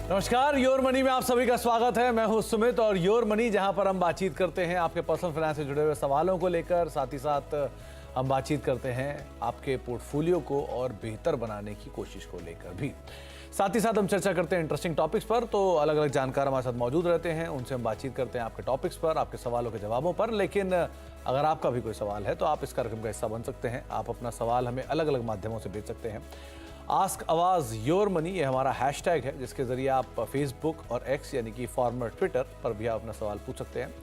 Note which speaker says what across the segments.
Speaker 1: नमस्कार, your money में आप सभी का स्वागत है। मैं हूं सुमित और योर मनी जहां पर हम बातचीत करते हैं आपके पर्सनल फाइनेंस से जुड़े हुए सवालों को लेकर, साथ ही साथ हम बातचीत करते हैं आपके पोर्टफोलियो को और बेहतर बनाने की कोशिश को लेकर भी। साथ ही साथ हम चर्चा करते हैं इंटरेस्टिंग टॉपिक्स पर, तो अलग अलग जानकार हमारे साथ मौजूद रहते हैं, उनसे हम बातचीत करते हैं आपके टॉपिक्स पर, आपके सवालों के जवाबों पर। लेकिन अगर आपका भी कोई सवाल है तो आप इस कार्यक्रम का हिस्सा बन सकते हैं। आप अपना सवाल हमें अलग अलग माध्यमों से भेज सकते हैं। आस्क आवाज योर मनी ये हमारा हैशटैग है, जिसके जरिए आप फेसबुक और एक्स यानी कि फॉर्मर ट्विटर पर भी आप अपना सवाल पूछ सकते हैं।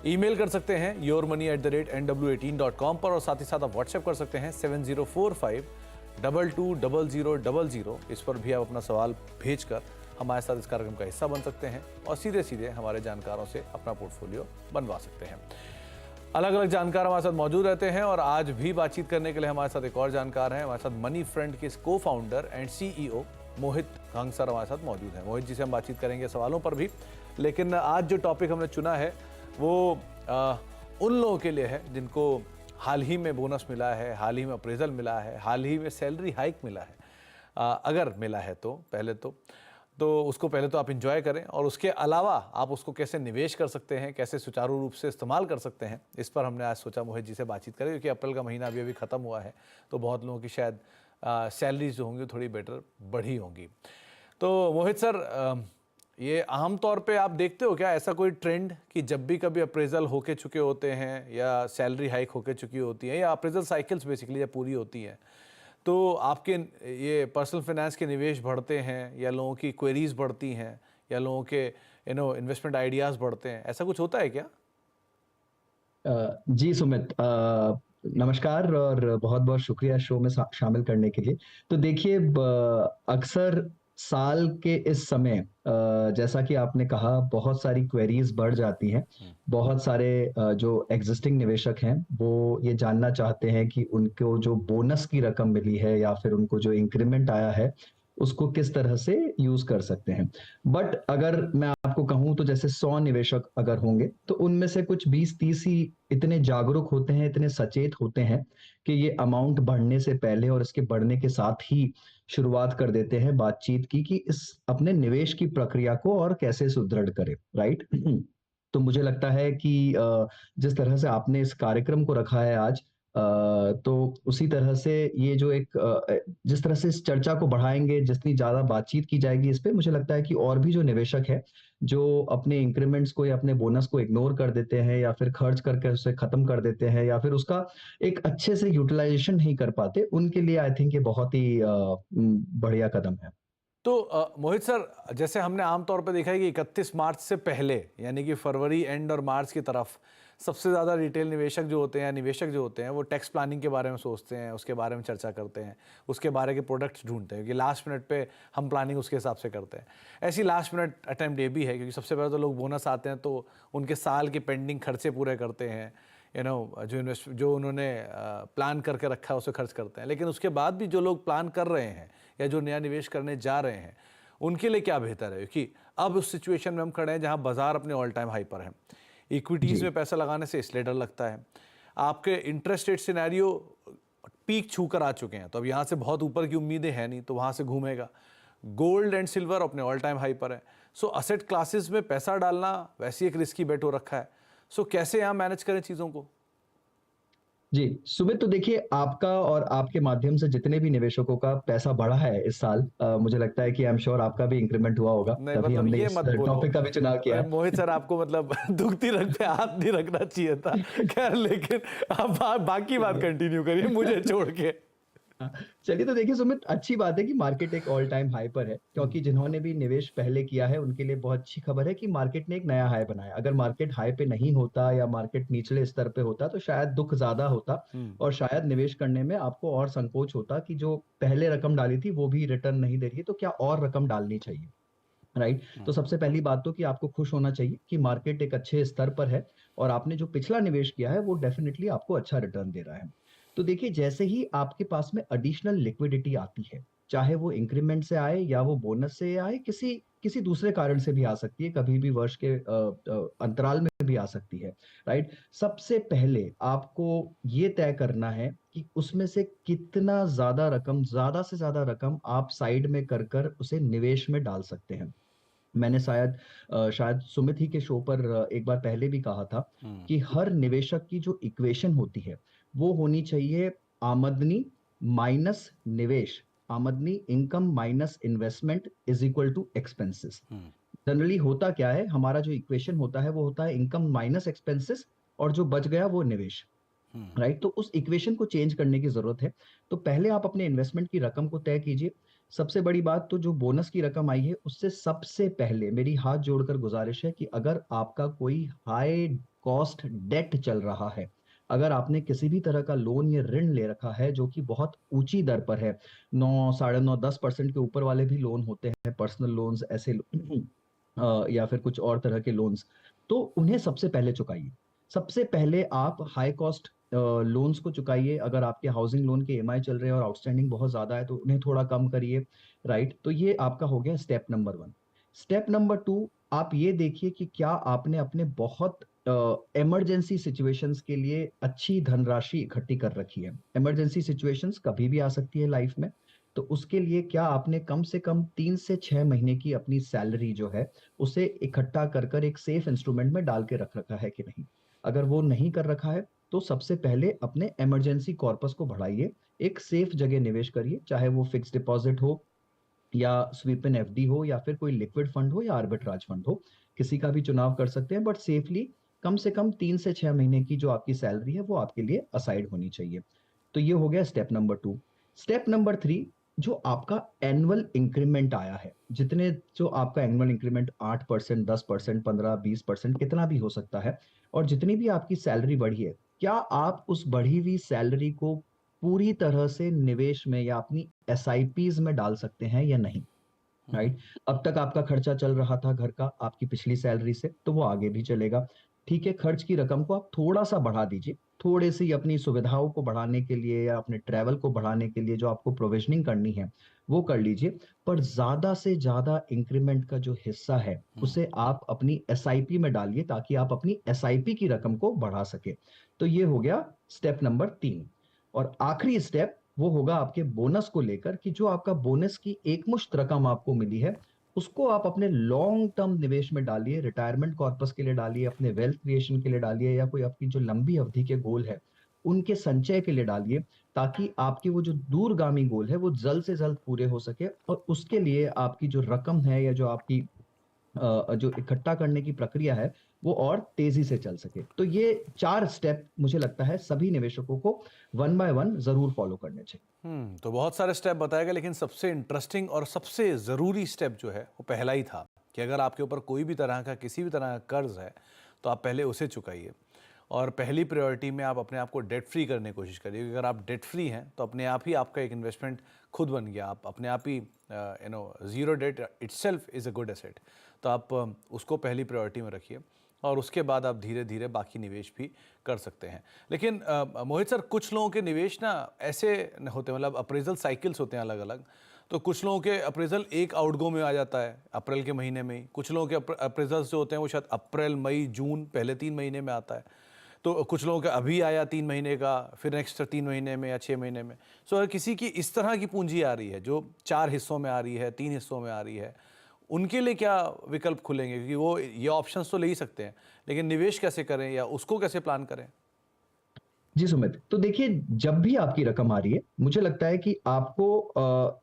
Speaker 1: ईमेल कर सकते हैं yourmoney@nw18.com पर, और साथ ही साथ आप व्हाट्सएप कर सकते हैं 7045220000। इस पर भी आप अपना सवाल भेजकर हमारे साथ इस कार्यक्रम का हिस्सा बन सकते हैं और सीधे सीधे हमारे जानकारों से अपना पोर्टफोलियो बनवा सकते हैं। अलग अलग जानकार हमारे साथ मौजूद रहते हैं और आज भी बातचीत करने के लिए हमारे साथ एक और जानकार हैं। हमारे साथ मनी फ्रेंड के cofounder and CEO Mohit Ghang sir हमारे साथ मौजूद हैं। मोहित जी से हम बातचीत करेंगे सवालों पर भी, लेकिन आज जो टॉपिक हमने चुना है वो उन लोगों के लिए है जिनको हाल ही में बोनस मिला है, हाल ही में अप्रेजल मिला है, हाल ही में सैलरी हाइक मिला है। अगर मिला है तो उसको पहले तो आप इंजॉय करें, और उसके अलावा आप उसको कैसे निवेश कर सकते हैं, कैसे सुचारू रूप से इस्तेमाल कर सकते हैं, इस पर हमने आज सोचा मोहित जी से बातचीत करें, क्योंकि अप्रैल का महीना अभी ख़त्म हुआ है, तो बहुत लोगों की शायद सैलरीज जो होंगी थोड़ी बेटर बढ़ी होंगी। तो मोहित सर, ये आम तौर पे आप देखते हो क्या ऐसा कोई ट्रेंड कि जब भी कभी अप्रेजल होके चुके होते हैं या सैलरी हाइक होके चुकी होती है या अप्रेजल साइकिल्स बेसिकली जब पूरी होती हैं, तो आपके ये पर्सनल फाइनेंस के निवेश बढ़ते हैं या लोगों की क्वेरीज बढ़ती हैं या लोगों के इन्वेस्टमेंट आइडियाज़ बढ़ते हैं, ऐसा कुछ होता है क्या?
Speaker 2: जी सुमित, नमस्कार और बहुत बहुत शुक्रिया शो में शामिल करने के लिए। तो देखिए, अक्सर साल के इस समय, जैसा कि आपने कहा, बहुत सारी क्वेरीज बढ़ जाती हैं। बहुत सारे जो एग्जिस्टिंग निवेशक हैं वो ये जानना चाहते हैं कि उनको जो बोनस की रकम मिली है या फिर उनको जो इंक्रीमेंट आया है उसको किस तरह से यूज कर सकते हैं। बट अगर मैं आपको कहूं तो जैसे 100 निवेशक अगर होंगे तो उनमें से कुछ 20-30 ही इतने जागरूक होते हैं, इतने सचेत होते हैं कि ये अमाउंट बढ़ने से पहले और इसके बढ़ने के साथ ही शुरुआत कर देते हैं बातचीत की कि इस अपने निवेश की प्रक्रिया को और कैसे सुदृढ़ करें, राइट। तो मुझे लगता है कि जिस तरह से आपने इस कार्यक्रम को रखा है आज, तो उसी तरह से ये जो एक जिस तरह से इस चर्चा को बढ़ाएंगे, जितनी ज्यादा बातचीत की जाएगी इस पे, मुझे लगता है कि और भी जो निवेशक है जो अपने इंक्रीमेंट्स को या अपने बोनस को इग्नोर कर देते हैं या फिर खर्च करके उसे खत्म कर देते हैं या फिर उसका एक अच्छे से यूटिलाइजेशन नहीं कर पाते, उनके लिए आई थिंक ये बहुत ही बढ़िया कदम है।
Speaker 1: तो मोहित सर, जैसे हमने आमतौर पर देखा है कि 31 मार्च से पहले यानी कि फरवरी एंड और मार्च की तरफ सबसे ज़्यादा रिटेल निवेशक जो होते हैं, निवेशक जो होते हैं, वो टैक्स प्लानिंग के बारे में सोचते हैं, उसके बारे में चर्चा करते हैं, उसके बारे के प्रोडक्ट्स ढूंढते हैं, क्योंकि लास्ट मिनट पे हम प्लानिंग उसके हिसाब से करते हैं। ऐसी लास्ट मिनट अटैम्प्ट ये भी है, क्योंकि सबसे पहले तो लोग बोनस आते हैं तो उनके साल के पेंडिंग खर्चे पूरे करते हैं, जो उन्होंने प्लान करके रखा है उसे खर्च करते हैं। लेकिन उसके बाद भी जो लोग प्लान कर रहे हैं या जो नया निवेश करने जा रहे हैं, उनके लिए क्या बेहतर है? क्योंकि अब उस सिचुएशन में हम खड़े हैं जहां बाजार अपने ऑल टाइम हाई पर है। इक्विटीज़ में पैसा लगाने से इसलिए डर लगता है। आपके इंटरेस्ट रेट सिनेरियो पीक छू कर आ चुके हैं, तो अब यहाँ से बहुत ऊपर की उम्मीदें हैं नहीं, तो वहाँ से घूमेगा। गोल्ड एंड सिल्वर अपने ऑल टाइम हाई पर है। सो असेट क्लासेस में पैसा डालना वैसे एक रिस्की बेट हो रखा है। सो कैसे यहाँ मैनेज करें चीज़ों को?
Speaker 2: जी सुमित, तो देखिए, आपका और आपके माध्यम से जितने भी निवेशकों का पैसा बढ़ा है इस साल, मुझे लगता है कि आई एम श्योर आपका भी इंक्रीमेंट हुआ होगा,
Speaker 1: नहीं,
Speaker 2: तभी
Speaker 1: मतलब
Speaker 2: हमने
Speaker 1: ये
Speaker 2: इस
Speaker 1: मत बोलो
Speaker 2: टॉपिक का भी चुनाव किया है।
Speaker 1: मोहित सर, आपको मतलब दुखती रग पे हाथ नहीं रखना चाहिए था। खैर, लेकिन आप बाकी बात कंटिन्यू करिए मुझे छोड़ के।
Speaker 2: चलिए, तो देखिए सुमित, अच्छी बात है कि मार्केट एक ऑल टाइम हाई पर है, क्योंकि जिन्होंने भी निवेश पहले किया है उनके लिए बहुत अच्छी खबर है कि मार्केट ने एक नया हाई बनाया। अगर मार्केट हाई पे नहीं होता या मार्केट निचले स्तर पे होता तो शायद दुख ज्यादा होता और शायद निवेश करने में आपको और संकोच होता कि जो पहले रकम डाली थी वो भी रिटर्न नहीं दे रही है, तो क्या और रकम डालनी चाहिए, राइट। तो सबसे पहली बात तो कि आपको खुश होना चाहिए कि मार्केट एक अच्छे स्तर पर है और आपने जो पिछला निवेश किया है वो डेफिनेटली आपको अच्छा रिटर्न दे रहा है। तो देखिए, जैसे ही आपके पास में एडिशनल लिक्विडिटी आती है, चाहे वो इंक्रीमेंट से आए या वो बोनस से आए, किसी किसी दूसरे कारण से भी आ सकती है, कभी भी वर्ष के अंतराल में भी आ सकती है, राइट। सबसे पहले आपको ये तय करना है कि उसमें से कितना ज्यादा रकम, ज्यादा से ज्यादा रकम आप साइड में कर कर उसे निवेश में डाल सकते हैं। मैंने शायद सुमित ही के शो पर एक बार पहले भी कहा था कि हर निवेशक की जो इक्वेशन होती है वो होनी चाहिए आमदनी माइनस निवेश, आमदनी income minus investment is equal to expenses. Generally होता क्या है, हमारा जो इक्वेशन होता है वो होता है इनकम माइनस एक्सपेंसेस, और जो बच गया वो निवेश, राइट। तो उस इक्वेशन को चेंज करने की जरूरत है। तो पहले आप अपने इन्वेस्टमेंट की रकम को तय कीजिए। सबसे बड़ी बात तो जो बोनस की रकम आई है उससे सबसे पहले मेरी हाथ जोड़कर गुजारिश है कि अगर आपका कोई हाई कॉस्ट डेट चल रहा है, अगर आपने किसी भी तरह का लोन या ऋण ले रखा है जो कि बहुत ऊंची दर पर है, 9, 9.5, 10% के ऊपर वाले भी लोन होते हैं, पर्सनल लोन्स ऐसे या फिर कुछ और तरह के लोन्स, तो उन्हें सबसे पहले चुकाइए। सबसे पहले आप हाई कॉस्ट लोन्स को चुकाइए। अगर आपके हाउसिंग लोन के ईएमआई चल रहे हैं और आउटस्टैंडिंग बहुत ज्यादा है तो उन्हें थोड़ा कम करिए, राइट। तो ये आपका हो गया स्टेप नंबर 1। स्टेप नंबर 2, आप ये देखिए कि क्या आपने अपने बहुत इमरजेंसी सिचुएशंस के लिए अच्छी धनराशि इकट्ठी कर रखी है। इमरजेंसी सिचुएशंस कभी भी आ सकती है लाइफ में, तो उसके लिए क्या आपने कम से कम 3 से 6 महीने की अपनी सैलरी जो है उसे इकट्ठा कर कर एक सेफ इंस्ट्रूमेंट में डाल के रख रखा है कि नहीं। अगर वो नहीं कर रखा है तो सबसे पहले अपने इमरजेंसी कॉर्पस को बढ़ाइए, एक सेफ जगह निवेश करिए, चाहे वो फिक्स डिपॉजिट हो या स्वीप इन एफडी हो या फिर कोई लिक्विड फंड हो या आर्बिट्राज फंड हो, किसी का भी चुनाव कर सकते हैं, बट सेफली कम से कम 3 से 6 महीने की जो आपकी सैलरी है वो आपके लिए असाइड होनी चाहिए। तो ये हो गया स्टेप नंबर 2। स्टेप नंबर 3, जो आपका एनुअल इंक्रीमेंट आया है, जितने जो आपका एनुअल इंक्रीमेंट 8%, 10%, 15, 20% कितना भी हो सकता है, और जितनी भी आपकी सैलरी बढ़ी है, क्या आप उस बढ़ी हुई सैलरी को पूरी तरह से निवेश में या अपनी एसआईपीज में डाल सकते हैं या नहीं, राइट। अब तक आपका खर्चा चल रहा था घर का आपकी पिछली सैलरी से, तो वो आगे भी चलेगा, ठीक है। खर्च की रकम को आप थोड़ा सा बढ़ा दीजिए, थोड़ी सी अपनी सुविधाओं को बढ़ाने के लिए या अपने ट्रैवल को बढ़ाने के लिए जो आपको प्रोविजनिंग करनी है वो कर लीजिए, पर ज्यादा से ज्यादा इंक्रीमेंट का जो हिस्सा है उसे आप अपनी एसआईपी में डालिए ताकि आप अपनी एसआईपी की रकम को बढ़ा सके। तो ये हो गया स्टेप नंबर 3। और आखिरी स्टेप वो होगा आपके बोनस को लेकर, कि जो आपका बोनस की एकमुश्त रकम आपको मिली है उसको आप अपने लॉन्ग टर्म निवेश में डालिए, रिटायरमेंट कॉर्पस के लिए डालिए, अपने वेल्थ क्रिएशन के लिए डालिए, या कोई आपकी जो लंबी अवधि के गोल है उनके संचय के लिए डालिए, ताकि आपके वो जो दूरगामी गोल है वो जल्द से जल्द पूरे हो सके, और उसके लिए आपकी जो रकम है या जो आपकी जो इकट्ठा करने की प्रक्रिया है वो और तेजी से चल सके। तो ये 4 स्टेप मुझे लगता है सभी निवेशकों को 1 बाय 1 जरूर फॉलो करने चाहिए।
Speaker 1: तो बहुत सारे स्टेप बताए गए, लेकिन सबसे इंटरेस्टिंग और सबसे ज़रूरी स्टेप जो है वो पहला ही था कि अगर आपके ऊपर कोई भी तरह का किसी भी तरह का कर्ज है तो आप पहले उसे चुकाइए, और पहली प्रायोरिटी में आप अपने आप को डेट फ्री करने की कोशिश करिए। अगर आप डेट फ्री हैं तो अपने आप ही आपका एक इन्वेस्टमेंट खुद बन गया, आप अपने आप ही zero debt itself is a good asset. तो आप उसको पहली प्रायोरिटी में रखिए, और उसके बाद आप धीरे धीरे बाकी निवेश भी कर सकते हैं। लेकिन मोहित सर, कुछ लोगों के निवेश ना ऐसे होते हैं, मतलब अप्रेजल साइकिल्स होते हैं अलग अलग। तो कुछ लोगों के अप्रेजल एक आउटगो में आ जाता है अप्रैल के महीने में ही, कुछ लोगों के अप्रेजल्स जो होते हैं वो शायद अप्रैल, मई, जून पहले 3 महीने में आता है, तो कुछ लोगों का अभी आया 3 महीने का, फिर नेक्स्ट 3 महीने में या 6 महीने में। सो अगर किसी की इस तरह की पूंजी आ रही है जो 4 हिस्सों में आ रही है, 3 हिस्सों में आ रही है, उनके लिए क्या विकल्प खुलेंगे? क्योंकि वो ये ऑप्शंस तो ले ही सकते हैं, लेकिन निवेश कैसे करें या उसको कैसे प्लान करें?
Speaker 2: जी सुमित, तो देखिए जब भी आपकी रकम आ रही है मुझे लगता है कि आपको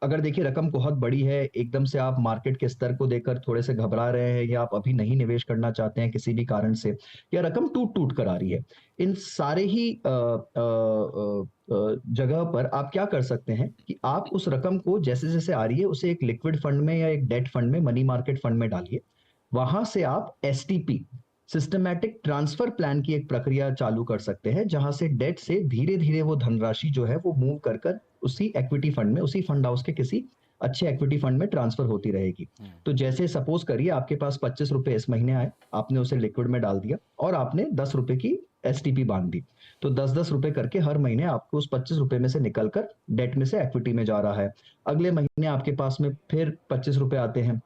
Speaker 2: अगर देखिए रकम बहुत बड़ी है, एकदम से आप मार्केट के स्तर को देखकर थोड़े से घबरा रहे हैं, या आप अभी नहीं निवेश करना चाहते हैं किसी भी कारण से, या रकम टूट टूट कर आ रही है, इन सारे ही जगह पर आप क्या कर सकते हैं कि आप उस रकम को जैसे जैसे आ रही है उसे एक लिक्विड फंड में या एक डेट फंड में, मनी मार्केट फंड में डालिए। वहां से आप एसटीपी, सिस्टमैटिक ट्रांसफर प्लान की एक प्रक्रिया चालू कर सकते हैं, जहां से डेट से धीरे धीरे वो धनराशि जो है वो मूव कर कर उसी इक्विटी फंड में, उसी फंड हाउस के किसी अच्छे इक्विटी फंड में ट्रांसफर होती रहेगी। तो जैसे सपोज करिए आपके पास 25 रुपए इस महीने आए, आपने उसे लिक्विड में डाल दिया और आपने 10 रुपए की एसटीपी बांध दी, तो 10-10 रुपए करके हर महीने आपको उस 25 रुपए में से निकलकर डेट में से इक्विटी में जा रहा है। अगले महीने आपके पास में फिर 25 रुपए आते हैं,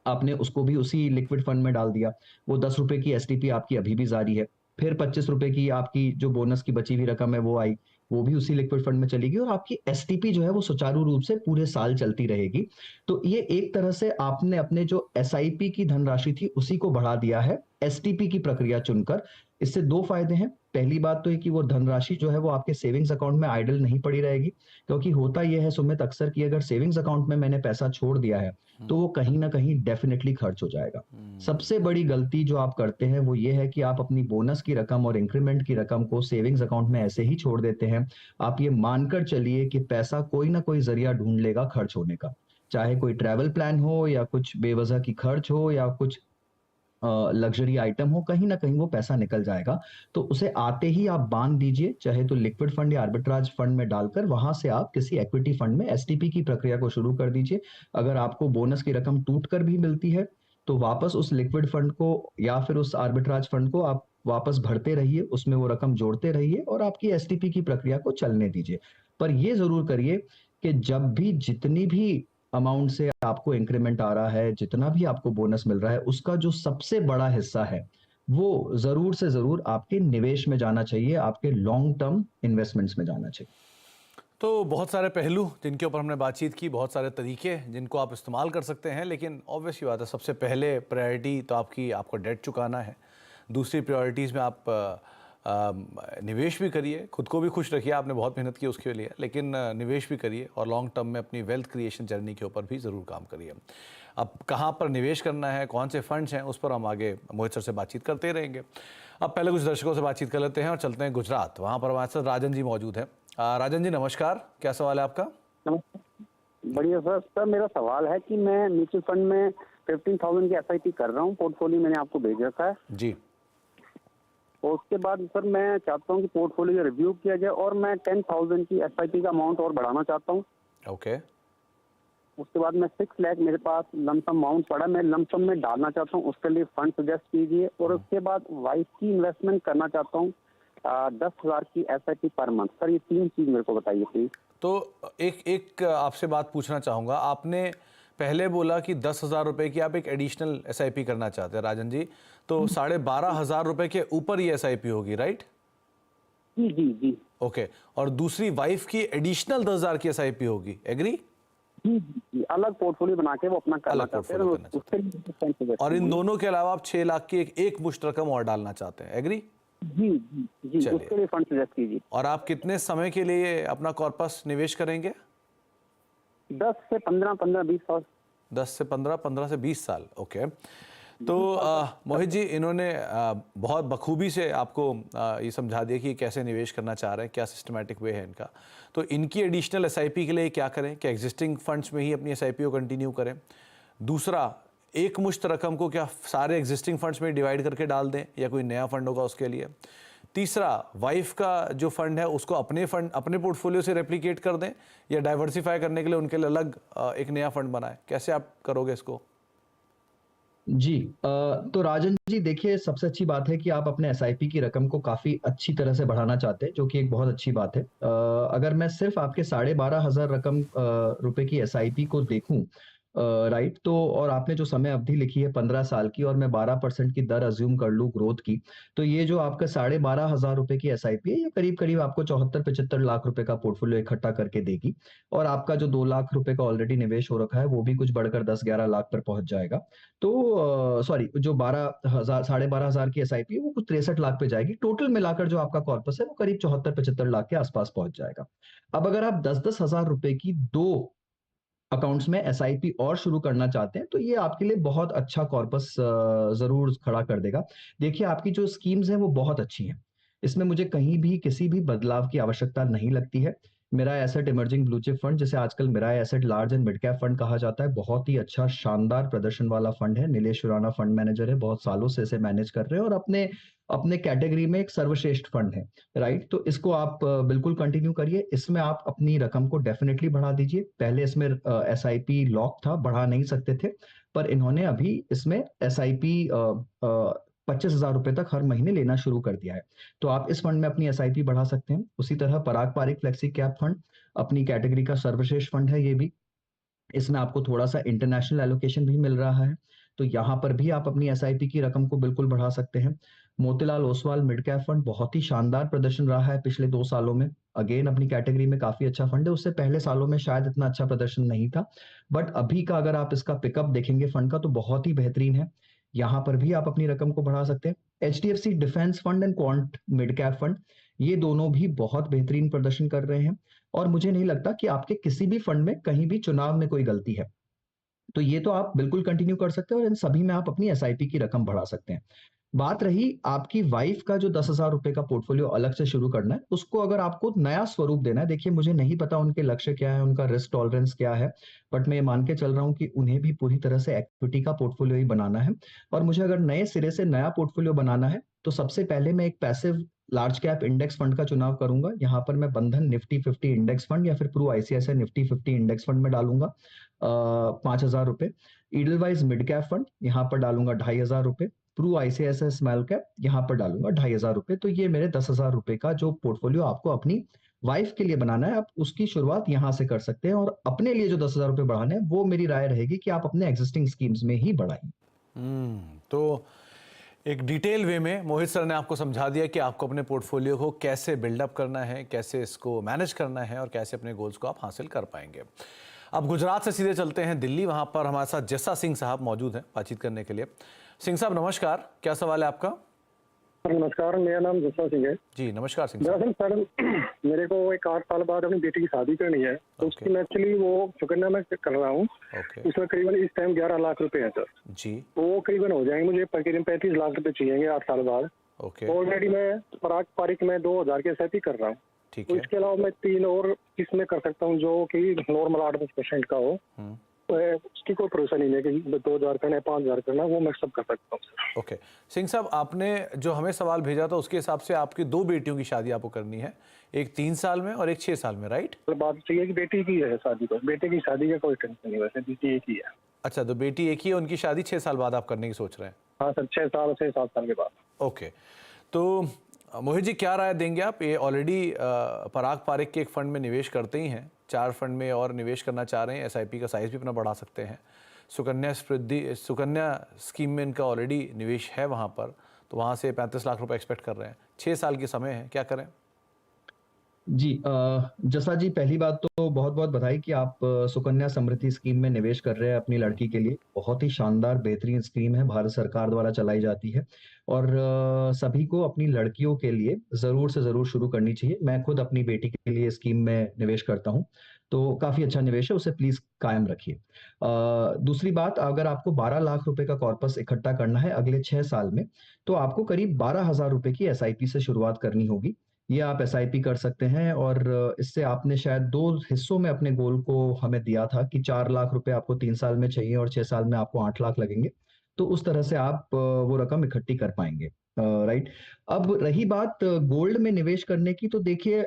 Speaker 2: आपने उसको भी उसी लिक्विड फंड में डाल दिया, वो 10 रुपए की एसटीपी आपकी अभी भी जारी है। फिर 25 रुपए की आपकी जो बोनस की बची हुई रकम है वो आई, वो भी उसी लिक्विड फंड में चलेगी और आपकी एसटीपी जो है वो सुचारू रूप से पूरे साल चलती रहेगी। तो ये एक तरह से आपने अपने जो एसआईपी की धनराशि थी उसी को बढ़ा दिया है एसटीपी की प्रक्रिया चुनकर। इससे 2 फायदे हैं। पहली बात तो ये कि वो धनराशि जो है वो आपके सेविंग्स अकाउंट में आइडल नहीं पड़ी रहेगी, क्योंकि होता ये है सुमित अक्सर कि अगर सेविंग्स अकाउंट में मैंने पैसा छोड़ दिया है, तो वो कहीं न कहीं डेफिनिटली खर्च हो जाएगा। सबसे बड़ी गलती जो आप करते हैं वो ये है कि आप अपनी बोनस की रकम और इंक्रीमेंट की रकम को सेविंग्स अकाउंट में ऐसे ही छोड़ देते हैं। आप ये मानकर चलिए कि पैसा कोई ना कोई ज़रिया ढूँढ लेगा खर्च होने का। चाहे कोई ट्रैवल प्लान हो या कुछ बेवज़ह की खर्च हो या कुछ लग्ज़री आइटम हो, कहीं न कहीं वो पैसा निकल जाएगा। तो उसे आते ही आप बाँध दीजिए, चाहे तो लिक्विड फंड या आर्बिट्राज फंड में डालकर वहाँ से आप किसी इक्विटी फंड में एसटीपी की प्रक्रिया को शुरू कर दीजिए। अगर आपको बोनस की रकम टूट कर भी मिलती है, तो वापस उस लिक्विड फंड को या फिर उस आर्बिट्राज फंड को आप वापस भरते रहिए, उसमें वो रकम जोड़ते रहिए और आपकी एसटीपी की प्रक्रिया को चलने दीजिए। पर ये ज़रूर करिए कि जब भी जितनी भी अमाउंट से आपको इंक्रीमेंट आ रहा है, जितना भी आपको बोनस मिल रहा है, उसका जो सबसे बड़ा हिस्सा है, वो ज़रूर से ज़रूर आपके निवेश में जाना चाहिए, आपके लॉन्ग टर्म इन्वेस्टमेंट्स में जाना चाहिए।
Speaker 1: तो बहुत सारे पहलू जिनके ऊपर हमने बातचीत की, बहुत सारे तरीके जिनको आप इस्तेमाल कर सकते हैं, लेकिन ऑब्वियस ही बात है सबसे पहले प्रायोरिटी तो आपको डेट चुकाना है। दूसरी प्रायोरिटीज़ में आप निवेश भी करिए, खुद को भी खुश रखिए, आपने बहुत मेहनत की उसके लिए, लेकिन निवेश भी करिए और लॉन्ग टर्म में अपनी वेल्थ क्रिएशन जर्नी के ऊपर भी ज़रूर काम करिए। अब कहाँ पर निवेश करना है, कौन से फंड्स हैं, उस पर हम आगे मोहित सर से बातचीत करते रहेंगे। अब पहले कुछ दर्शकों से बातचीत कर लेते हैं और चलते हैं गुजरात। वहाँ पर हमारे साथ राजन जी मौजूद हैं। राजन जी नमस्कार, क्या सवाल है आपका?
Speaker 3: नमस्ते। बढ़िया सर। सर मेरा सवाल है कि मैं म्यूचुअल फंड में 15,000 की एसआईपी कर रहा हूँ, पोर्टफोलियो मैंने आपको भेज रखा है।
Speaker 1: जी।
Speaker 3: और उसके बाद सर मैं चाहता हूँ कि पोर्टफोलियो रिव्यू किया जाए और मैं 10,000 की एसआईपी का अमाउंट और बढ़ाना चाहता हूँ।
Speaker 1: ओके।
Speaker 3: उसके बाद मैं 6 लाख मेरे पास लमसम अमाउंट पड़ा, मैं लमसम में डालना चाहता हूँ, उसके लिए फंड सजेस्ट कीजिए। और उसके बाद वाइफ की इन्वेस्टमेंट करना चाहता हूँ 10,000 की एसआईपी पर मंथ। सर ये 3 चीज़ मेरे को बताइए प्लीज।
Speaker 1: तो एक आपसे बात पूछना चाहूँगा, आपने पहले बोला कि 10,000 रुपये की आप एक एडिशनल एसआईपी करना चाहते हैं राजन जी, तो 12,500 रुपये के ऊपर ये एसआईपी होगी, राइट?
Speaker 3: जी जी जी।
Speaker 1: ओके। और दूसरी वाइफ की एडिशनल 10,000 की एसआईपी होगी, एग्री?
Speaker 3: जी जी जी, अलग पोर्टफोलियो बना के वो अपना करना
Speaker 1: अलग
Speaker 3: चाहते हैं,
Speaker 1: पोर्टफोलियो करना
Speaker 3: उसके लिए फंड सजेस्ट
Speaker 1: और इन
Speaker 3: कीजिए।
Speaker 1: दोनों के अलावा आप 6 लाख की एक मुश्त रकम और डालना चाहते हैं, एग्री?
Speaker 3: जी जी जी,
Speaker 1: चलिए।
Speaker 3: उसके लिए फंड सजेस्ट कीजिए।
Speaker 1: और आप कितने समय के लिए अपना कॉर्पस निवेश करेंगे?
Speaker 3: 10 से 15, 20 साल।
Speaker 1: 10 से 15, 15 से 20 साल, ओके। तो मोहित जी इन्होंने बहुत बखूबी से आपको ये समझा दिया कि कैसे निवेश करना चाह रहे हैं, क्या सिस्टमैटिक वे है इनका। तो इनकी एडिशनल एसआईपी के लिए क्या करें? क्या एग्जिस्टिंग फंड्स में ही अपनी एसआईपी को कंटिन्यू करें? दूसरा, एक मुश्त रकम को क्या सारे एग्जिस्टिंग फंड्स में डिवाइड करके डाल दें या कोई नया फंड होगा उसके लिए? तीसरा, वाइफ का जो फंड है उसको अपने पोर्टफोलियो से रेप्लिकेट कर दें या डाइवर्सिफाई करने के लिए उनके लिए अलग एक नया फंड बनाएं? कैसे आप करोगे इसको?
Speaker 2: जी तो राजन जी देखिए, सबसे अच्छी बात है कि आप अपने एसआईपी की रकम को काफ़ी अच्छी तरह से बढ़ाना चाहते हैं, जो कि एक बहुत अच्छी बात है। अगर मैं सिर्फ़ आपके 12,500 रुपए की एसआईपी को देखूँ, राइट, तो और आपने जो समय अवधि लिखी है 15 साल की और मैं 12% की दर अज़्यूम कर लूँ ग्रोथ की, तो ये जो आपका 12,500 रुपए की एसआईपी है, ये करीब-करीब आपको 74-75 लाख रुपए का पोर्टफोलियो इकट्ठा करके देगी। और आपका जो 2 लाख रुपए का ऑलरेडी निवेश हो रखा है, वो भी कुछ बढ़कर 10-11 लाख पर पहुँच जाएगा। तो सॉरी, जो 12,000 12,500 की एसआईपी है वो कुछ 63 लाख पे जाएगी। टोटल मिलाकर जो आपका कॉर्पस है वो करीब 74-75 लाख के आसपास पहुंच जाएगा। अब अगर आप 10-10 हजार रुपए की 2 अकाउंट्स में एसआईपी और शुरू करना चाहते हैं, तो ये आपके लिए बहुत अच्छा कॉर्पस ज़रूर खड़ा कर देगा। देखिए, आपकी जो स्कीम्स हैं वो बहुत अच्छी हैं। इसमें मुझे कहीं भी किसी भी बदलाव की आवश्यकता नहीं लगती है। Mirae Asset Emerging Blue Chip Fund, जिसे आजकल Mirae Asset Large and Mid cap Fund कहा जाता है, बहुत ही अच्छा शानदार प्रदर्शन वाला फंड है। नीलेश खुराना फंड मैनेजर है, बहुत सालों से इसे मैनेज कर रहे हैं और अपने अपने कैटेगरी में एक सर्वश्रेष्ठ फंड है, राइट? तो इसको आप बिल्कुल कंटिन्यू करिए। इसमें आप अपनी रकम को डेफिनेटली बढ़ा दीजिए। पहले इसमें एसआईपी लॉक था, बढ़ा नहीं सकते थे, पर इन्होंने अभी इसमें एसआईपी 25,000 रुपए तक हर महीने लेना शुरू कर दिया है। तो आप इस फंड में अपनी एसआईपी बढ़ा सकते हैं। उसी तरह पराग पारिक फ्लेक्सी कैप फंड अपनी कैटेगरी का सर्वश्रेष्ठ फंड है ये भी। इसमें आपको थोड़ा-सा इंटरनेशनल एलोकेशन भी मिल रहा है, तो यहाँ पर भी आप अपनी एसआईपी की रकम को बिल्कुल बढ़ा सकते हैं। Motilal Oswal mid cap fund बहुत ही शानदार प्रदर्शन रहा है पिछले 2 सालों में। अगेन अपनी कैटेगरी में काफी अच्छा फंड है, उससे पहले सालों में शायद इतना अच्छा प्रदर्शन नहीं था, बट अभी का अगर आप इसका पिकअप देखेंगे फंड का तो बहुत ही बेहतरीन है। यहाँ पर भी आप अपनी रकम को बढ़ा सकते हैं। HDFC defence fund and quant mid cap fund, ये दोनों भी बहुत बेहतरीन प्रदर्शन कर रहे हैं, और मुझे नहीं लगता कि आपके किसी भी फंड में कहीं भी चुनाव में कोई गलती है। तो ये तो आप बिल्कुल कंटिन्यू कर सकते हैं और इन सभी में आप अपनी एसआईपी की रकम बढ़ा सकते हैं। बात रही आपकी वाइफ का जो 10,000 रुपए का पोर्टफोलियो अलग से शुरू करना है, उसको अगर आपको नया स्वरूप देना है, देखिए मुझे नहीं पता उनके लक्ष्य क्या है, उनका रिस्क टॉलरेंस क्या है, बट मैं ये मान के चल रहा हूँ कि उन्हें भी पूरी तरह से इक्विटी का पोर्टफोलियो ही बनाना है। और मुझे अगर नए सिरे से नया पोर्टफोलियो बनाना है तो सबसे पहले मैं एक passive large cap index fund का चुनाव करूंगा। यहाँ पर मैं बंधन निफ्टी 50 इंडेक्स फंड या फिर Pru ICICI Nifty 50 index fund में डालूंगा 5,000 रुपए। ईडलवाइज मिड कैप फंड यहाँ पर डालूंगा 2,500 रुपए। प्रू आईसीआईसीआई स्मॉल कैप यहाँ पर डालूंगा 2,500 रुपए। तो ये मेरे 10,000 रुपए का जो पोर्टफोलियो आपको अपनी वाइफ के लिए बनाना है, आप उसकी शुरुआत यहाँ से कर सकते हैं। और अपने लिए जो 10,000 रुपए बढ़ाने हैं वो मेरी राय रहेगी कि आप अपने एग्जिस्टिंग स्कीम्स में ही बढ़ाएं।
Speaker 1: तो एक डिटेल वे में मोहित सर ने आपको समझा दिया कि आपको अपने पोर्टफोलियो को कैसे बिल्डअप करना है, कैसे इसको मैनेज करना है और कैसे अपने गोल्स को आप हासिल कर पाएंगे। अब गुजरात से सीधे चलते हैं दिल्ली, वहां पर हमारे साथ जस्सा सिंह साहब मौजूद हैं बातचीत करने के लिए। सिंह साहब नमस्कार, क्या सवाल है आपका?
Speaker 4: नमस्कार, मेरा नाम जस्सा सिंह है।
Speaker 1: जी नमस्कार सिंह साहब।
Speaker 4: दरअसल सर मेरे को एक 8 साल बाद अपनी बेटी की शादी करनी है, तो उसकी मैं एक्चुअली वो सुकन्या में कर रहा हूँ। उसमें करीबन इस टाइम 11 लाख रुपए है सर
Speaker 1: जी।
Speaker 4: वो करीबन हो जाएंगे, मुझे करीबन 35 लाख रुपए चाहिए 8 साल बाद। ऑलरेडी मैं पराग पारिक में 2,000 के एसआईपी कर रहा हूँ।
Speaker 1: ठीक
Speaker 4: तो
Speaker 1: है।
Speaker 4: इसके अलावा मैं 3 और किस्में कर सकता हूँ जो कि नॉर्मल 8-10% का हो। उसकी कोई भरोसा नहीं है कि 2,000 करना है 5,000 करना है, वो मैं सब कर सकता हूँ।
Speaker 1: ओके सिंह साहब, आपने जो हमें सवाल भेजा था उसके हिसाब से आपकी 2 बेटियों की शादी आपको करनी है, एक 3 साल में और एक 6 साल में, राइट?
Speaker 4: बात सही है कि बेटी की है शादी, तो बेटे की शादी का कोई टेंशन नहीं, वैसे बेटी एक ही है।
Speaker 1: अच्छा, तो बेटी एक ही है, उनकी शादी 6 साल बाद आप करने की सोच रहे हैं?
Speaker 4: हाँ सर, 6-7 साल के बाद।
Speaker 1: ओके, तो मोहित जी क्या राय देंगे आप? ये ऑलरेडी पराग पारिक के एक फंड में निवेश करते ही हैं, 4 फंड में और निवेश करना चाह रहे हैं, एसआईपी का साइज भी अपना बढ़ा सकते हैं। सुकन्या स्कीम में इनका ऑलरेडी निवेश है वहाँ पर, तो वहाँ से 35 लाख रुपए एक्सपेक्ट कर रहे हैं। 6 साल की समय है, क्या करें?
Speaker 2: जी जसा जी, पहली बात तो बहुत बहुत बधाई कि आप सुकन्या समृद्धि स्कीम में निवेश कर रहे हैं अपनी लड़की के लिए। बहुत ही शानदार बेहतरीन स्कीम है, भारत सरकार द्वारा चलाई जाती है और सभी को अपनी लड़कियों के लिए जरूर से जरूर शुरू करनी चाहिए। मैं खुद अपनी बेटी के लिए स्कीम में निवेश करता हूं, तो काफी अच्छा निवेश है, उसे प्लीज कायम रखिए। दूसरी बात, अगर आपको 12 लाख रुपए का कॉर्पस इकट्ठा करना है अगले 6 साल में, तो आपको करीब 12,000 रुपए की एसआईपी से शुरुआत करनी होगी। ये आप एसआईपी कर सकते हैं और इससे आपने शायद 2 हिस्सों में अपने गोल को हमें दिया था कि 4 लाख रुपए आपको 3 साल में चाहिए और 6 साल में आपको 8 लाख लगेंगे, तो उस तरह से आप वो रकम इकट्ठी कर पाएंगे। राइट। अब रही बात गोल्ड में निवेश करने की, तो देखिए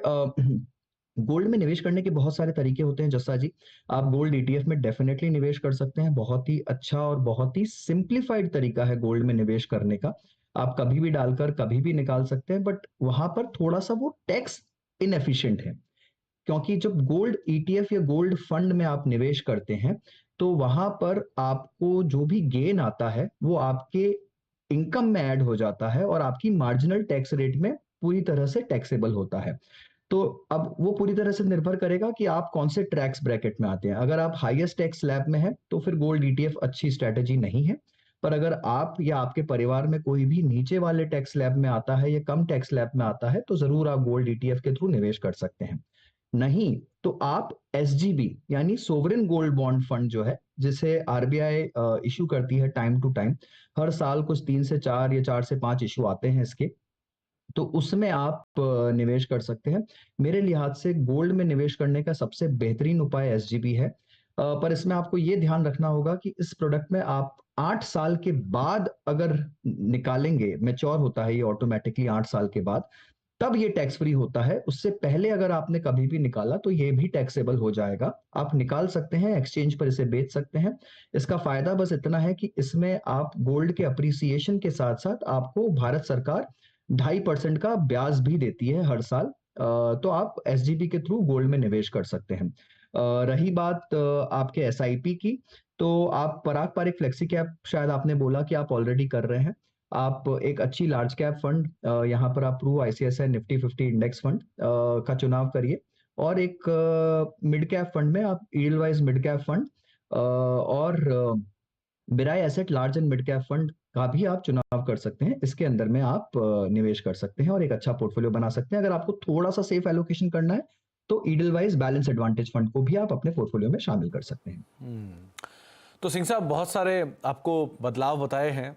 Speaker 2: गोल्ड में निवेश करने के बहुत सारे तरीके होते हैं जस्सा जी। आप गोल्ड ईटीएफ में डेफिनेटली निवेश कर सकते हैं, बहुत ही अच्छा और बहुत ही सिंप्लीफाइड तरीका है गोल्ड में निवेश करने का। आप कभी भी डालकर कभी भी निकाल सकते हैं, बट वहां पर थोड़ा सा वो टैक्स इनएफिशिएंट है, क्योंकि जब गोल्ड ईटीएफ या गोल्ड फंड में आप निवेश करते हैं तो वहां पर आपको जो भी गेन आता है वो आपके इनकम में ऐड हो जाता है और आपकी मार्जिनल टैक्स रेट में पूरी तरह से टैक्सेबल होता है। तो अब वो पूरी तरह से निर्भर करेगा कि आप कौन से टैक्स ब्रैकेट में आते हैं। अगर आप हाईएस्ट टैक्स स्लैब में हैं तो फिर गोल्ड ईटीएफ अच्छी स्ट्रेटेजी नहीं है, पर अगर आप या आपके परिवार में कोई भी नीचे वाले टैक्स स्लैब में आता है या कम टैक्स स्लैब में आता है तो जरूर आप गोल्ड ईटीएफ के थ्रू निवेश कर सकते हैं। नहीं तो आप एसजीबी यानी सोवरेन गोल्ड बॉन्ड फंड जो है, जिसे आरबीआई इशू करती है टाइम टू टाइम, हर साल कुछ 3 से 4 या 4 से 5 इशू आते हैं इसके, तो उसमें आप निवेश कर सकते हैं। मेरे लिहाज से गोल्ड में निवेश करने का सबसे बेहतरीन उपाय एसजीबी है, पर इसमें आपको ये ध्यान रखना होगा कि इस प्रोडक्ट में आप 8 साल के बाद अगर निकालेंगे, मैच्योर होता है ये ऑटोमेटिकली 8 साल के बाद, तब ये टैक्स फ्री होता है। उससे पहले अगर आपने कभी भी निकाला तो ये भी टैक्सेबल हो जाएगा। आप निकाल सकते हैं, एक्सचेंज पर इसे बेच सकते हैं। इसका फायदा बस इतना है कि इसमें आप गोल्ड के अप्रिसिएशन के साथ साथ आपको भारत सरकार 2.5% का ब्याज भी देती है हर साल। तो आप एसजीबी के थ्रू गोल्ड में निवेश कर सकते हैं। रही बात आपके एसआईपी की, तो आप पराग पारिक फ्लेक्सी कैप शायद आपने बोला कि आप ऑलरेडी कर रहे हैं, आप एक अच्छी लार्ज कैप फंड, यहाँ पर आप Pru ICICI Nifty 50 index fund का चुनाव करिए, और एक मिड कैप फंड में आप yield wise mid cap fund और Mirae Asset Large and Mid cap fund का भी आप चुनाव कर सकते हैं। इसके अंदर में आप निवेश कर सकते हैं और एक अच्छा पोर्टफोलियो बना सकते हैं। अगर आपको थोड़ा सा सेफ एलोकेशन करना है तो ईडल वाइज बैलेंस एडवांटेज फंड को भी आप अपने पोर्टफोलियो में शामिल कर सकते हैं।
Speaker 1: तो सिंह साहब, बहुत सारे आपको बदलाव बताए हैं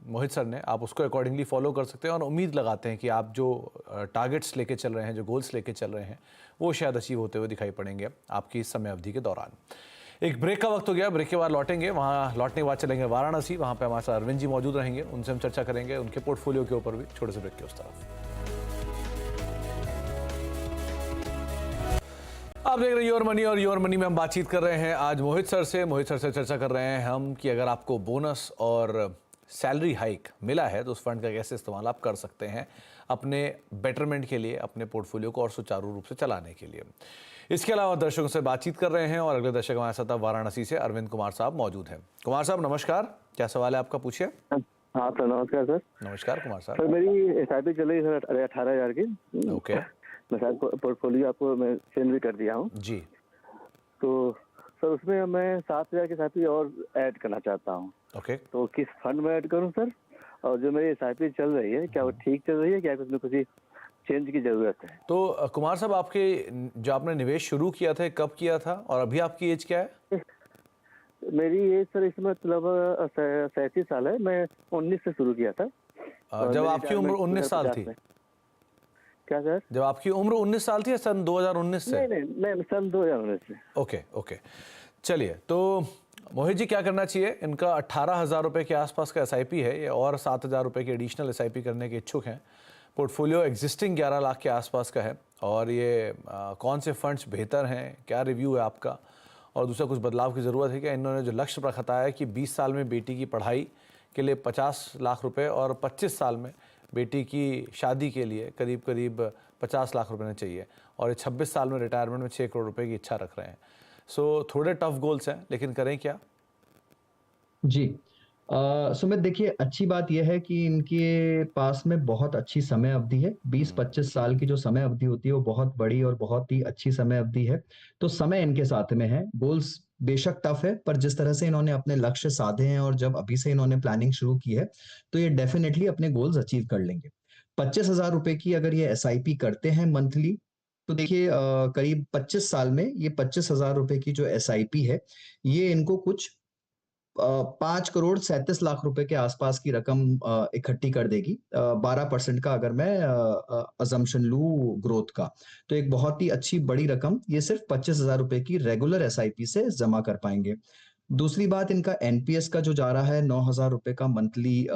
Speaker 1: मोहित सर ने, आप उसको अकॉर्डिंगली फॉलो कर सकते हैं और उम्मीद लगाते हैं कि आप जो टारगेट्स लेके चल रहे हैं, जो गोल्स लेके चल रहे हैं, वो शायद अचीव होते हुए दिखाई पड़ेंगे आपकी इस समय अवधि के दौरान। एक ब्रेक का वक्त हो गया, ब्रेक के बाद लौटेंगे, वहाँ लौटने के बाद चलेंगे वाराणसी, वहाँ पे हमारे साथ अरविंद जी मौजूद रहेंगे, उनसे हम चर्चा करेंगे उनके पोर्टफोलियो के ऊपर भी। छोटे से ब्रेक के उस तरफ आप देख रहे हैं योर मनी में हम बातचीत कर रहे हैं आज मोहित सर से चर्चा कर रहे हैं हम कि अगर आपको बोनस और सैलरी हाइक मिला है तो उस फंड का कैसे इस्तेमाल आप कर सकते हैं अपने बेटरमेंट के लिए, अपने पोर्टफोलियो को और सुचारू रूप से चलाने के लिए। इसके अलावा दर्शकों से बातचीत कर रहे हैं और अगले दर्शक हमारे साथ वाराणसी से अरविंद कुमार साहब मौजूद हैं। कुमार साहब नमस्कार, क्या सवाल है आपका, पूछिए।
Speaker 4: हाँ सर, नमस्कार सर।
Speaker 1: नमस्कार कुमार साहब।
Speaker 4: सर मेरी एसआईपी चल रही है सर 18,000 की।
Speaker 1: ओके,
Speaker 4: मैं शायद पोर्टफोलियो आपको मैं सेंड भी कर दिया हूँ
Speaker 1: जी।
Speaker 4: तो सर उसमें मैं 7,000 की एसआईपी और ऐड करना चाहता हूँ।
Speaker 1: ओके,
Speaker 4: तो किस फंड में ऐड करूँ सर? और जो मेरी एसआईपी चल रही है क्या वो ठीक चल रही है, क्या उसमें कुछ चेंज की जरूरत है?
Speaker 1: तो कुमार साहब, आपके जो आपने निवेश शुरू किया था कब किया था और अभी आपकी एज क्या है?
Speaker 4: मेरी एज सर इसमें मतलब 37 साल है। मैं 19 से शुरू किया था।
Speaker 1: जब आपकी उम्र 19 साल थी?
Speaker 4: क्या सर?
Speaker 1: जब आपकी उम्र 19 साल थी या सन 2019 से?
Speaker 4: नहीं, सन 2019 से।
Speaker 1: ओके, चलिए। तो मोहित जी, क्या करना चाहिए? इनका 18,000 रुपये के आसपास का एसआईपी है, ये और 7,000 रुपये की एडिशनल एसआईपी करने के इच्छुक हैं। पोर्टफोलियो एग्जिस्टिंग 11 लाख के आसपास का है और ये कौन से फंड्स बेहतर हैं, क्या रिव्यू है आपका, और दूसरा कुछ बदलाव की ज़रूरत है क्या? इन्होंने जो लक्ष्य रखा है कि 20 साल में बेटी की पढ़ाई के लिए 50 लाख रुपए और 25 साल में बेटी की शादी के लिए करीब 50 लाख रुपए चाहिए, और ये 26 साल में रिटायरमेंट में 6 करोड़ रुपए की इच्छा रख रहे हैं। सो थोड़े टफ गोल्स हैं, लेकिन करें क्या?
Speaker 2: जी, सुमित, देखिए, अच्छी बात यह है कि इनके पास में बहुत अच्छी समय अवधि है। 20-25 साल की जो समय अवधि होती है वो बहुत बड़ी और बहुत ही अच्छी समय अवधि है। तो समय इनके साथ में है। गोल्स बेशक टफ है, पर जिस तरह से इन्होंने अपने लक्ष्य साधे हैं और जब अभी से इन्होंने प्लानिंग शुरू की है तो ये डेफिनेटली अपने गोल्स अचीव कर लेंगे। 25,000 रुपए की अगर ये एसआईपी करते हैं मंथली, तो देखिए करीब 25 साल में ये 25,000 रुपए की जो एसआईपी है ये इनको कुछ 5,37,00,000 रुपए के आसपास की रकम इकट्ठी कर देगी। 12% का अगर मैं अजम्पशन लूं ग्रोथ का, तो एक बहुत ही अच्छी बड़ी रकम ये सिर्फ 25,000 रुपए की रेगुलर एसआईपी से जमा कर पाएंगे। दूसरी बात, इनका एनपीएस का जो जा रहा है 9,000 रुपए का मंथली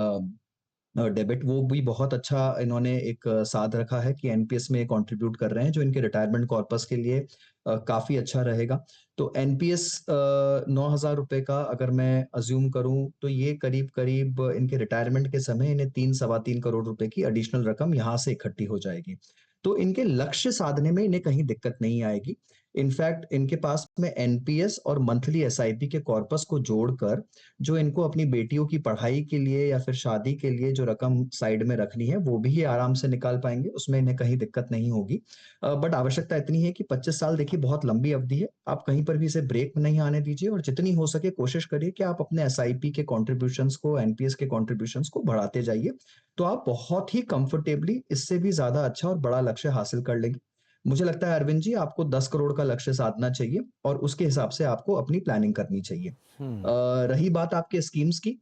Speaker 2: डेबिट, वो भी बहुत अच्छा इन्होंने एक साध रखा है कि एनपीएस में कंट्रीब्यूट कर रहे हैं, जो इनके रिटायरमेंट कॉर्पस के लिए काफी अच्छा रहेगा। तो एनपीएस 9,000 रुपए का अगर मैं अज्यूम करूं तो ये करीब करीब इनके रिटायरमेंट के समय इन्हें 3-3.25 करोड़ रुपए की एडिशनल रकम यहाँ से इकट्ठी हो जाएगी। तो इनके लक्ष्य साधने में इन्हें कहीं दिक्कत नहीं आएगी। इनफैक्ट इनके पास में एनपीएस और मंथली एसआईपी के कॉर्पस को जोड़कर जो इनको अपनी बेटियों की पढ़ाई के लिए या फिर शादी के लिए जो रकम साइड में रखनी है वो भी ये आराम से निकाल पाएंगे, उसमें इन्हें कहीं दिक्कत नहीं होगी। बट आवश्यकता इतनी है कि 25 साल देखिए बहुत लंबी अवधि है, आप कहीं पर भी इसे ब्रेक नहीं आने दीजिए और जितनी हो सके कोशिश करिए कि आप अपने एसआईपी के कॉन्ट्रीब्यूशंस को, एनपीएस के कॉन्ट्रीब्यूशंस को बढ़ाते जाइए, तो आप बहुत ही कंफर्टेबली इससे भी ज्यादा अच्छा और बड़ा लक्ष्य हासिल कर लेंगे। मुझे लगता है अरविंद जी, आपको 10 करोड़ का लक्ष्य साधना चाहिए और उसके हिसाब से आपको अपनी प्लानिंग करनी चाहिए। रही बात आपके स्कीम्स की,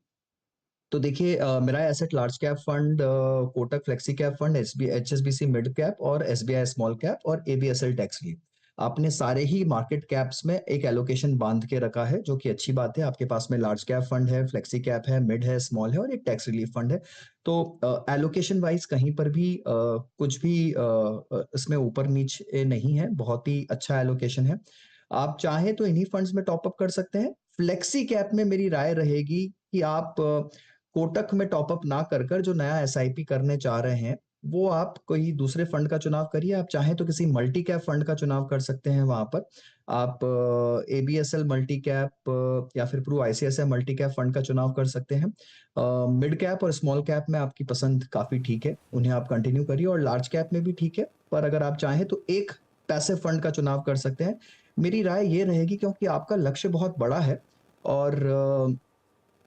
Speaker 2: तो देखिए मेरा asset large cap fund, Kotak flexi cap fund, HSBC mid cap और एसबीआई स्मॉल कैप और एबीएसएल टैक्स फ्री, आपने सारे ही मार्केट कैप्स में एक एलोकेशन बांध के रखा है, जो कि अच्छी बात है। आपके पास में लार्ज कैप फंड है, फ्लेक्सी कैप है, मिड है, स्मॉल है और एक टैक्स रिलीफ फंड है। तो एलोकेशन वाइज कहीं पर भी कुछ भी इसमें ऊपर नीचे नहीं है, बहुत ही अच्छा एलोकेशन है। आप चाहें तो इन्हीं फंड्स में टॉप अप कर सकते हैं। फ्लेक्सी कैप में मेरी राय रहेगी कि आप कोटक में टॉप अप ना कर जो नया एसआईपी करने चाह रहे हैं वो आप कोई दूसरे फंड का चुनाव करिए। आप चाहें तो किसी मल्टी कैप फंड का चुनाव कर सकते हैं वहां पर। आप ABSL मल्टी कैप या फिर Pru ICICI multi cap fund का चुनाव कर सकते हैं। मिड कैप और स्मॉल कैप में आपकी पसंद काफी ठीक है, उन्हें आप कंटिन्यू करिए, और लार्ज कैप में भी ठीक है, पर अगर आप चाहें तो एक पैसिव फंड का चुनाव कर सकते हैं। मेरी राय ये रहेगी, क्योंकि आपका लक्ष्य बहुत बड़ा है और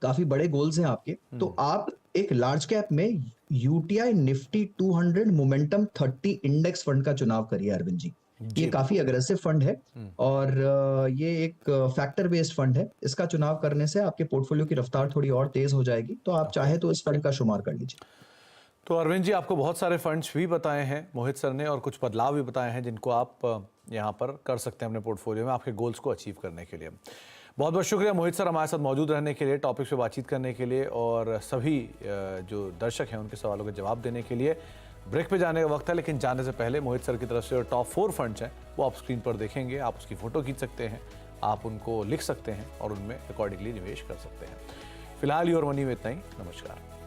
Speaker 2: काफी बड़े गोल्स हैं आपके, तो आप एक लार्ज कैप में UTI Nifty 200 momentum 30 index fund का चुनाव करिए अरविंद जी। ये काफी अग्रेसिव फंड है और ये एक फैक्टर बेस्ड फंड है। इसका चुनाव करने से आपके पोर्टफोलियो की रफ्तार थोड़ी और तेज हो जाएगी, तो आप चाहे तो इस फंड का शुमार कर लीजिए।
Speaker 1: तो अरविंद जी, आपको बहुत सारे फंड्स भी बताए हैं मोहित सर ने, और कुछ बदलाव भी बताए हैं जिनको आप यहाँ पर कर सकते हैं अपने पोर्टफोलियो में आपके गोल्स को अचीव करने के लिए। बहुत बहुत शुक्रिया मोहित सर हमारे साथ मौजूद रहने के लिए, टॉपिक पे बातचीत करने के लिए, और सभी जो दर्शक हैं उनके सवालों के जवाब देने के लिए। ब्रेक पे जाने का वक्त है, लेकिन जाने से पहले मोहित सर की तरफ से टॉप 4 फंड्स हैं वो आप स्क्रीन पर देखेंगे। आप उसकी फ़ोटो खींच सकते हैं, आप उनको लिख सकते हैं और उनमें अकॉर्डिंगली निवेश कर सकते हैं। फिलहाल योर मनी में इतना ही। नमस्कार।